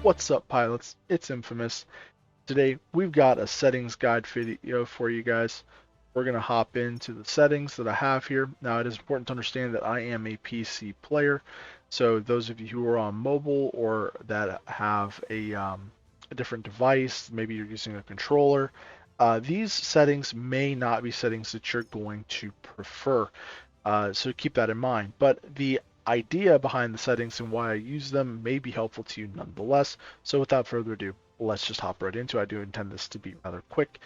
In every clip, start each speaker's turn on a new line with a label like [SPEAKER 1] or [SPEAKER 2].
[SPEAKER 1] What's up, pilots? It's Infamous. Today we've got a settings guide video for you guys. We're going to hop into the settings that I have here. Now, it is important to understand that I am a PC player, so those of you who are on mobile or that have a different device, maybe you're using a controller, these settings may not be settings that you're going to prefer. So keep that in mind. But the idea behind the settings and why I use them may be helpful to you nonetheless. So without further ado, let's just hop right into it. I do intend this to be rather quick.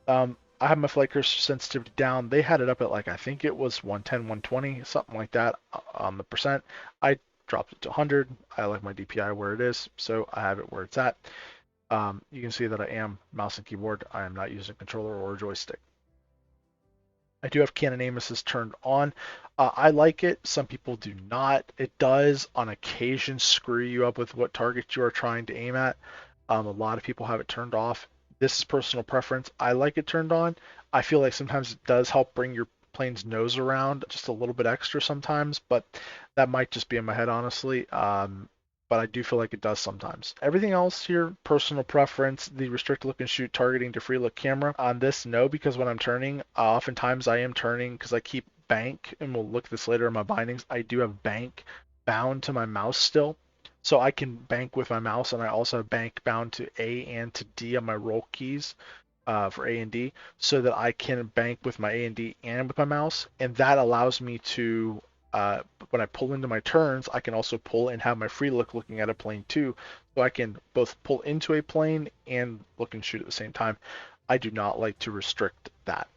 [SPEAKER 1] I have my flight cursor sensitivity down. They had it up at, like, I think it was 110, 120, something like that on the percent. I dropped it to 100. I like my DPI where it is, so I have it where it's at. You can see that I am mouse and keyboard. I am not using a controller or a joystick. I do have Canon aim assist turned on. I like it. Some people do not. It does on occasion screw you up with what target you are trying to aim at. A lot of people have it turned off. This is personal preference. I like it turned on. I feel like sometimes it does help bring your plane's nose around just a little bit extra sometimes, but that might just be in my head, honestly. But I do feel like it does sometimes. Everything else here, personal preference, the restrict look and shoot targeting to free look camera. On this, no, because when I'm turning, oftentimes I am turning because I keep bank, and we'll look at this later in my bindings. I do have bank bound to my mouse still. So I can bank with my mouse, and I also have bank bound to A and to D on my roll keys for A and D, so that I can bank with my A and D and with my mouse, and that allows me to when I pull into my turns, I can also pull and have my free look looking at a plane too, so I can both pull into a plane and look and shoot at the same time. I do not like to restrict that,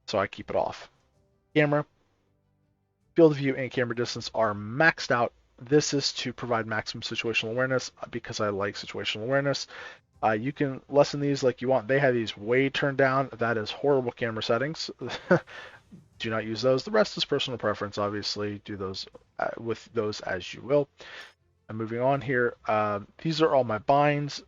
[SPEAKER 1] so I keep it off. Camera, field of view, and camera distance are maxed out. This is to provide maximum situational awareness because I like situational awareness. You can lessen these like you want. They have these way turned down. That is horrible camera settings. Do not use those. The rest is personal preference, obviously. Do those with those as you will. And moving on here, these are all my binds.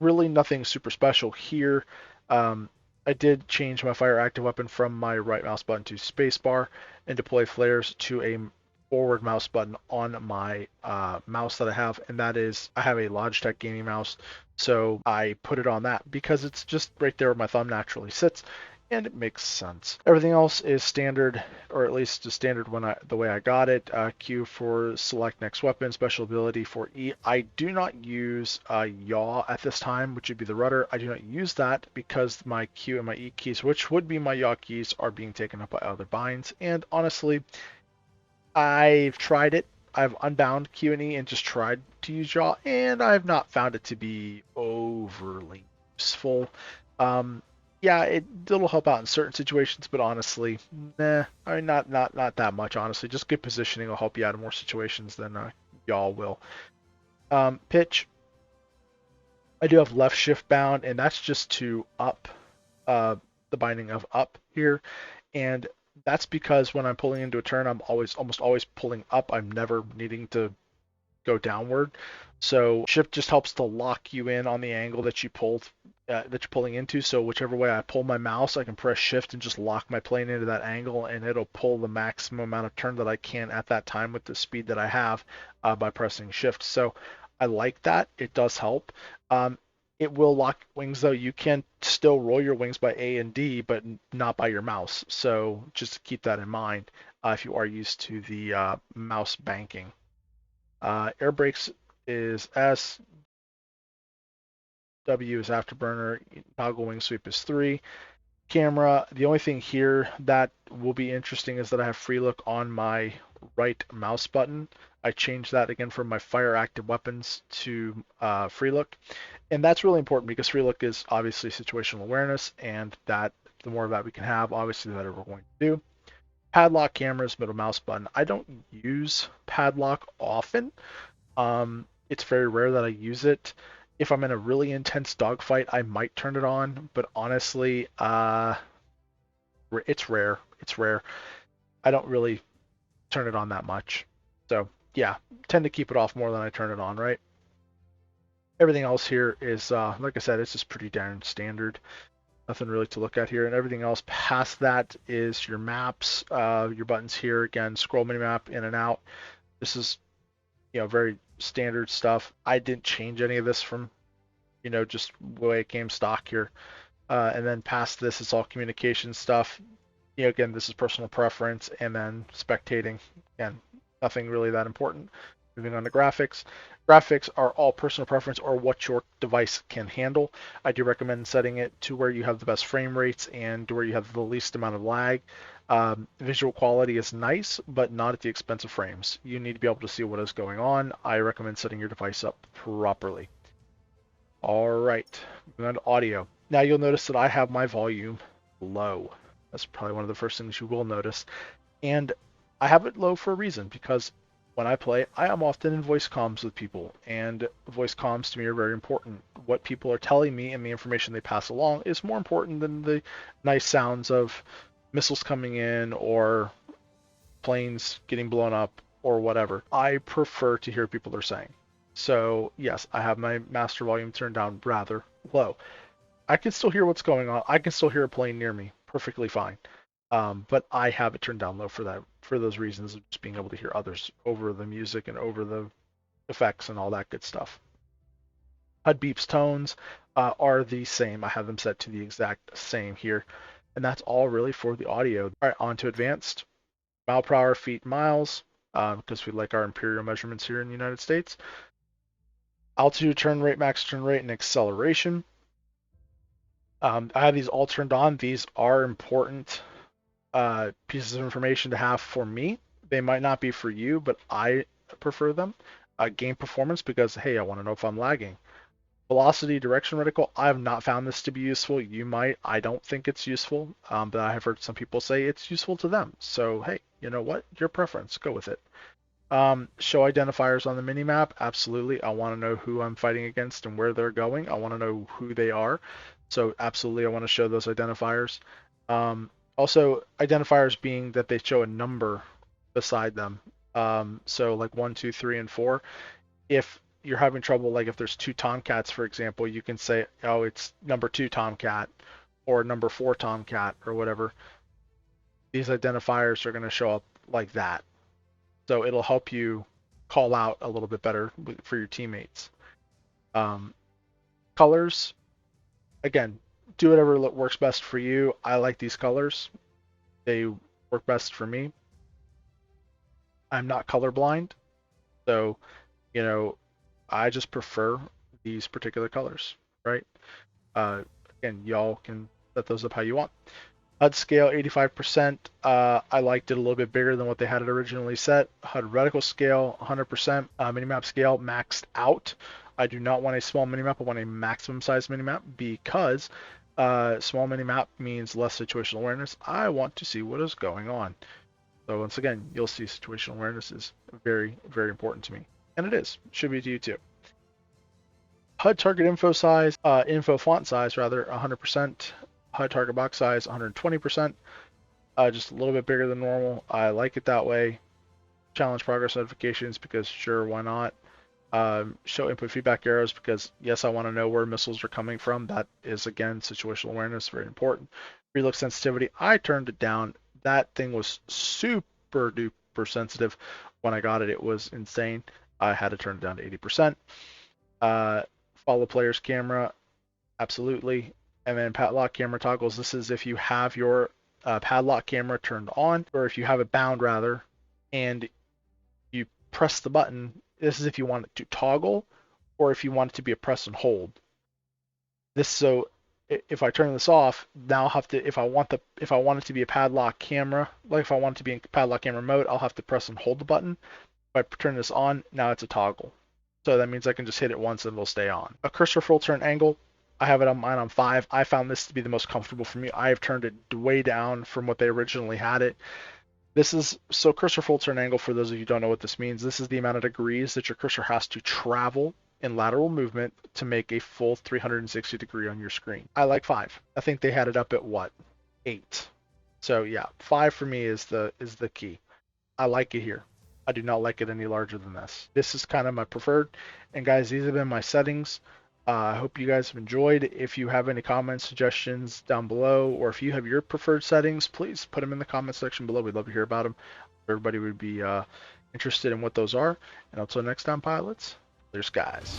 [SPEAKER 1] Really nothing super special here. I did change my fire active weapon from my right mouse button to spacebar and deploy flares to a forward mouse button on my mouse that I have, and that is, I have a Logitech gaming mouse, so I put it on that because it's just right there where my thumb naturally sits, and it makes sense. Everything else is standard, or at least is standard when the way I got it. Q for select next weapon, special ability for E. I do not use yaw at this time, which would be the rudder. I do not use that because my Q and my E keys, which would be my yaw keys, are being taken up by other binds. And honestly, I've tried it. I've unbound Q and E and just tried to use yaw, and I've not found it to be overly useful. Um, yeah, it'll help out in certain situations, but honestly, nah. I mean, not that much. Honestly, just good positioning will help you out in more situations than y'all will. Pitch. I do have left shift bound, and that's just to up the binding of up here, and that's because when I'm pulling into a turn, I'm almost always pulling up. I'm never needing to go downward. So shift just helps to lock you in on the angle that you pulled that you're pulling into. So whichever way I pull my mouse, I can press shift and just lock my plane into that angle, and it'll pull the maximum amount of turn that I can at that time with the speed that I have by pressing shift. So I like that. It does help. It will lock wings though. You can still roll your wings by A and D, but not by your mouse. So just keep that in mind if you are used to the mouse banking. Air brakes is S, W is afterburner, toggle wing sweep is 3. Camera, the only thing here that will be interesting is that I have free look on my right mouse button. I changed that again from my fire active weapons to free look. And that's really important because free look is obviously situational awareness, and that the more of that we can have, obviously the better we're going to do. Padlock cameras, middle mouse button. I don't use padlock often. It's very rare that I use it. If I'm in a really intense dogfight, I might turn it on, but honestly, it's rare. It's rare. I don't really turn it on that much. So yeah, tend to keep it off more than I turn it on, right? Everything else here is, like I said, it's just pretty darn standard. Nothing really to look at here, and everything else past that is your maps, your buttons here. Again, scroll mini map in and out. This is very standard stuff. I didn't change any of this from, just the way it came stock here. And then past this, it's all communication stuff. Again, this is personal preference, and then spectating. Again, nothing really that important. Moving on to graphics. Graphics are all personal preference or what your device can handle. I do recommend setting it to where you have the best frame rates and to where you have the least amount of lag. Visual quality is nice, but not at the expense of frames. You need to be able to see what is going on. I recommend setting your device up properly. All right, moving on to audio. Now you'll notice that I have my volume low. That's probably one of the first things you will notice. And I have it low for a reason, because when I play, I am often in voice comms with people, and voice comms to me are very important. What people are telling me and the information they pass along is more important than the nice sounds of missiles coming in or planes getting blown up or whatever. I prefer to hear what people are saying. So yes, I have my master volume turned down rather low. I can still hear what's going on. I can still hear a plane near me perfectly fine. But I have it turned down low for those reasons of just being able to hear others over the music and over the effects and all that good stuff. HUD beeps tones are the same. I have them set to the exact same here. And that's all really for the audio. All right, on to advanced. Mile per hour, feet, miles, because we like our imperial measurements here in the United States. Altitude, turn rate, max turn rate, and acceleration. I have these all turned on. These are important pieces of information to have for me. They might not be for you, but I prefer them. Game performance, because hey, I want to know if I'm lagging. Velocity, direction reticle. I have not found this to be useful. You might. I don't think it's useful, but I have heard some people say it's useful to them. So hey, you know what? Your preference. Go with it. Show identifiers on the minimap. Absolutely. I want to know who I'm fighting against and where they're going. I want to know who they are. So absolutely, I want to show those identifiers. Also, identifiers being that they show a number beside them. So like 1, 2, 3, and 4. If you're having trouble, like if there's 2 Tomcats, for example, you can say, oh, it's number 2 Tomcat or number 4 Tomcat or whatever. These identifiers are going to show up like that. So it'll help you call out a little bit better for your teammates. Colors, again, do whatever works best for you. I like these colors. They work best for me. I'm not colorblind, so, I just prefer these particular colors, right? Again, y'all can set those up how you want. HUD scale 85%. I liked it a little bit bigger than what they had it originally set. HUD reticle scale 100%. Minimap scale maxed out. I do not want a small minimap. I want a maximum size minimap because small minimap means less situational awareness. I want to see what is going on. So once again, you'll see situational awareness is very, very important to me. And it is. Should be to you too. HUD target info font size rather, 100%. HUD target box size 120%, just a little bit bigger than normal. I like it that way. Challenge progress notifications because sure, why not? Show input feedback arrows because yes, I want to know where missiles are coming from. That is again situational awareness, very important. Relook sensitivity, I turned it down. That thing was super duper sensitive. When I got it, it was insane. I had to turn it down to 80%. Follow player's camera, absolutely. And then padlock camera toggles. This is if you have your padlock camera turned on, or if you have it bound rather, and you press the button. This is if you want it to toggle, or if you want it to be a press and hold. So if I turn this off, now I'll have to if I want it to be a padlock camera, like if I want it to be in padlock camera mode, I'll have to press and hold the button. If I turn this on, now it's a toggle. So that means I can just hit it once and it'll stay on. A cursor full turn angle. I have it on mine on 5. I found this to be the most comfortable for me. I have turned it way down from what they originally had it. So cursor full turn angle, for those of you who don't know what this means, this is the amount of degrees that your cursor has to travel in lateral movement to make a full 360 degree on your screen. I like 5. I think they had it up at what? 8. So yeah, 5 for me is the key. I like it here. I do not like it any larger than this. This is kind of my preferred. And guys, these have been my settings. I hope you guys have enjoyed. If you have any comments, suggestions down below, or if you have your preferred settings, please put them in the comment section below. We'd love to hear about them. everybody would be interested in what those are. And until next time, pilots, clear skies.